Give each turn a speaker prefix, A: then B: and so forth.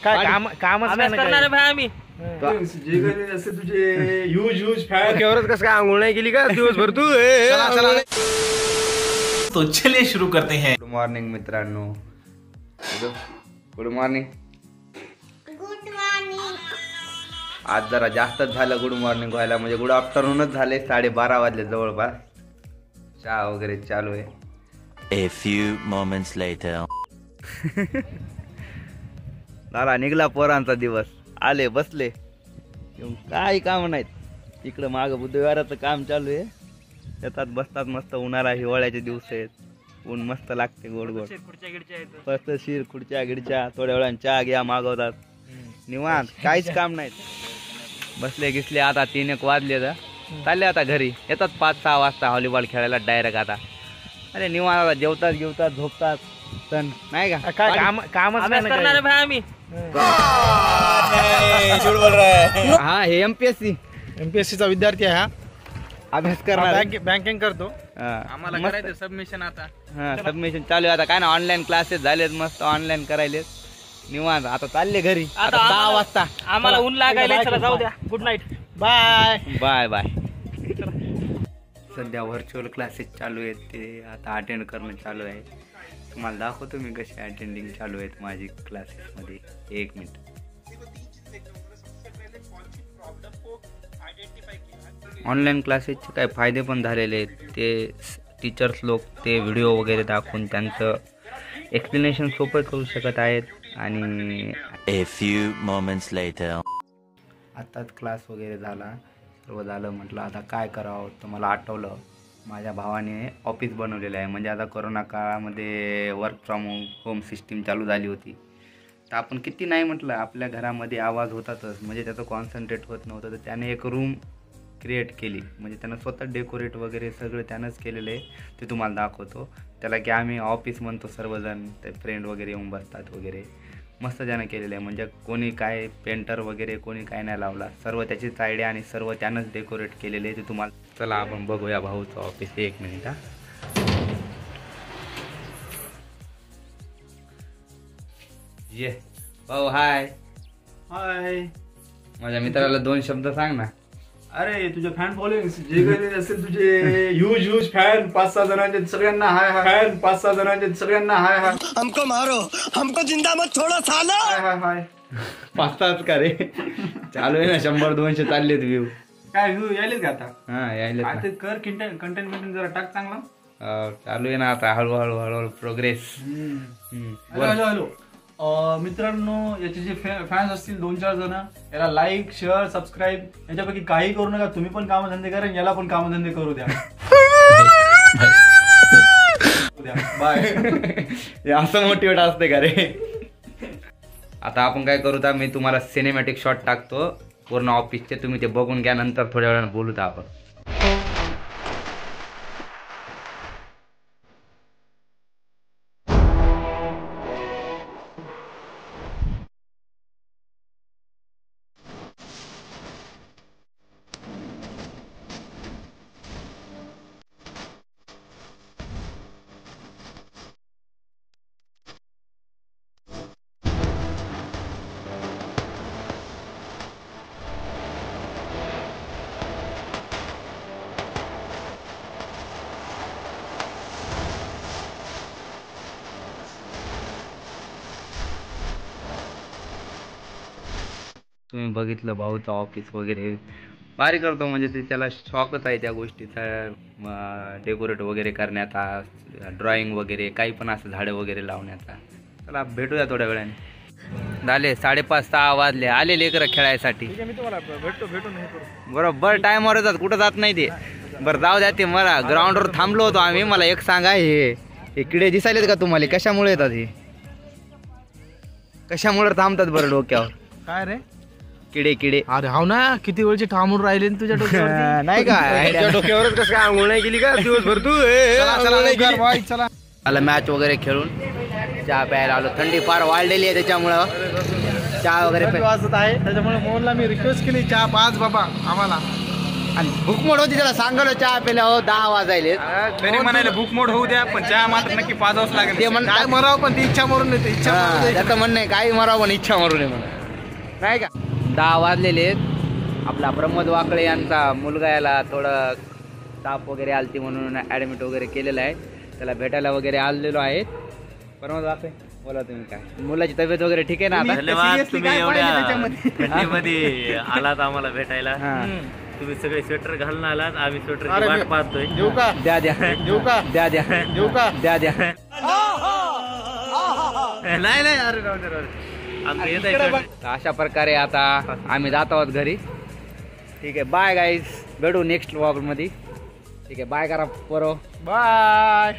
A: काय कामच नाही करणार भाई आम्ही
B: जसे तुझे ह्यूज फॅन
C: कसं काय आंघोळ नाही केली का दिवसभर तू
A: तो चलिए शुरू करते हैं।
C: गुड मॉर्निंग मित्रांनो, गुड मॉर्निंग। आज जरा जास्तच झालं गुड मॉर्निंग व्हायला, म्हणजे गुड आफ्टरनूनच झाले, 12:30 वाजले जवळपास। चहा वगैरे चालू आहे।
D: A few moments later.
C: झाला निघला पोरांचा दिवस, आले बसले, काही काम नाहीत। इकडं मागं बुधवाराचं काम चालू आहे, येतात बसतात मस्त। उन्हाळा हिवाळ्याचे दिवस आहेत, ऊन मस्त लागते, गोड गोड मस्त शिर खुर्च्या गिडच्या, थोड्या वेळाने चहा घ्या मागवतात, निवांत काहीच काम नाहीत, बसले घिसले। आता 3-1 वाजले तर चालले आता घरी, येतात 5-6 वाजता व्हॉलीबॉल खेळायला डायरेक्ट। आता अरे निवांत जेवतात घेवतात झोपतात, सण नाही का
A: काय कामच नाही करणार भाई आम्ही।
C: हा हे एमपीएससी
A: चा विद्यार्थी आहे, हा
C: अभ्यास करणार,
A: बँकिंग करतो।
C: आम्हाला
A: करायचं सबमिशन आता।
C: हा सबमिशन चालू आहे आता, काय ना ऑनलाईन क्लासेस झालेत, मस्त ऑनलाईन करायलेत, निवांत आता चालले घरी। आता 10 वाजता
A: आम्हाला ऊन लागायला, चला जाऊ द्या, good night, bye
C: bye bye. सध्या व्हर्च्युअल क्लासेस चालू आहेत, ते आता अटेंड करणं चालू आहे। तुम्हाला दाखवतो मी कशी अटेंडिंग चालू आहेत माझी क्लासेसमध्ये। 1 मिनिट। ऑनलाईन क्लासेसचे काय फायदे पण झालेले आहेत, ते टीचर्स लोक ते व्हिडिओ वगैरे दाखवून त्यांचं एक्सप्लेनेशन सोपं करू शकत आहेत। आणि
D: A few moments later.
C: आत्ताच क्लास वगैरे झाला, सर्व झालं, म्हटलं आता काय करावं, तर मला आठवलं माझ्या भावाने ऑफिस बनवलेलं आहे। म्हणजे आता कोरोना काळामध्ये वर्क फ्रॉम होम सिस्टीम चालू झाली होती, तर आपण किती नाही म्हटलं आपल्या घरामध्ये आवाज होतातच, म्हणजे त्याचं कॉन्सन्ट्रेट होत नव्हतं, तर त्याने एक रूम क्रिएट केली, म्हणजे त्यानं स्वतः डेकोरेट वगैरे सगळं त्यानंच केलेलं आहे, ते तुम्हाला दाखवतो। त्याला की आम्ही ऑफिस म्हणतो, सर्वजण ते फ्रेंड वगैरे येऊन बसतात वगैरे, मस्त त्यानं केलेलं आहे। म्हणजे कोणी काय पेंटर वगैरे कोणी काय नाही लावला, सर्व त्याचीच आयडिया आणि सर्व त्यानंच डेकोरेट केलेले आहे, ते तुम्हाला चला आपण बघूया भाऊचं ऑफिस। 1 मिनिट हा। ये भाऊ, हाय
B: हाय।
C: माझ्या मित्राला 2 शब्द सांग ना।
B: अरे तुझे फॅन फॉलोइंग जे काही असेल तुझे ह्यूज फॅन, 5-6 जणांचे सगळ्यांना हाय हाय, फॅन 5-6 जणांचे सगळ्यांना हाय हाय,
D: हमको मारो, हमको जिंदा मत छोड़ो साला।
B: हाय हाय हाय।
C: 5-6 का रे, चालू आहे ना, 100-200 चाललेत व्ह्यू।
B: काय व्ह्यू यायलेत का आता?
C: हा यायलेत ना।
B: कर कंटेंट जरा टाक चांगला।
C: चालू आहे ना आता, हळूहळू प्रोग्रेस।
B: हॅलो मित्रांनो, याचे जे फॅन्स असतील 2-4 जण, याला लाईक शेअर सबस्क्राईब याच्यापैकी काही करू नका, तुम्ही पण कामधंदे करा, याला पण कामधंदे करू द्या।
C: बाय। असं मोटिवेट असते का रे। आता आपण काय करू, मी तुम्हाला सिनेमॅटिक शॉट टाकतो पूर्ण ऑफिसचे, तुम्ही ते बघून घ्या, नंतर थोड्या वेळाने बोलू आपण। तुम्ही बघितलं भाऊचं ऑफिस वगैरे भारी करतो, म्हणजे ते त्याला शॉकच आहे त्या गोष्टीचा, डेकोरेट वगैरे करण्याचा, ड्रॉइंग वगैरे काही पण असं झाडं वगैरे लावण्याचा। चला भेटूया थोड्या वेळाने। झाले 5:30-6 वाजले, आले लेकरं खेळायसाठी।
A: मी तुम्हाला भेटून
C: बरोबर टाइमवर येतात, कुठं जात नाही ते। बरं जाऊ द्या, ते मला ग्राउंडवर थांबलो होतो आम्ही। मला एक सांगा, हे किडे दिसायलेत का तुम्हाला, कशामुळे येतात हे, कशामुळे थांबतात बरं डोक्यावर?
A: काय रे
C: किडे?
A: अरे हाव ना, किती वेळचे थांबून राहिले तुझ्या डोक्यावर,
C: नाही का
A: डोक्यावरच कसं काय आंघोळ नाही केली का दिवसभर तू? चला
C: आला मॅच वगैरे खेळून चहा प्यायला आलो, थंडी फार वाढलेली आहे त्याच्यामुळं चहा वगैरे
A: वाजत आहे, त्याच्यामुळे मोहनला मी रिक्वेस्ट केली, चहा पाच बाबा आम्हाला।
C: आणि भूक मोड होती त्याला सांगलो चहा पेल्या हो 10 वाजायले
A: तरी म्हणाले भूक मोड होऊ द्या पण चहा मात्र नक्की पाजावंच
C: ते
A: लागेल.
C: म्हणतात-
A: काय मरावं पण ती इच्छा मरून येते. इच्छा मरून येते.
C: त्याचं म्हणणं आहे काही मराव पण इच्छा मरू नये म्हणून नाही का. 10 वाजलेले आहेत. आपला प्रमोद वाकळे यांचा मुलगा याला थोडं ताप वगैरे आलती म्हणून ॲडमिट वगैरे केलेलं आहे. त्याला भेटायला वगैरे आलेलो आहे. प्रमोद वाकळे बोला तुम्ही काय मुलाची तब्येत वगैरे ठीक आहे ना आता.
E: धन्यवाद तुम्ही एवढ्या थंडीमध्ये आलात आम्हाला भेटायला. तुम्ही सगळे स्वेटर घालून आलात. आम्ही स्वेटरची वाट पाहतोय.
C: द्या द्या
A: देऊ का?
C: द्या द्या
A: देऊ का?
C: द्या द्या
E: नाही नाही अरे राहू दे, राहू दे. आमचं येत आहे sweater.
C: तर अशा प्रकारे आता आम्ही जात आहोत घरी. ठीक आहे बाय गाईज भेटू नेक्स्ट व्लॉग मध्ये. ठीक आहे बाय करा पोरो
A: बाय.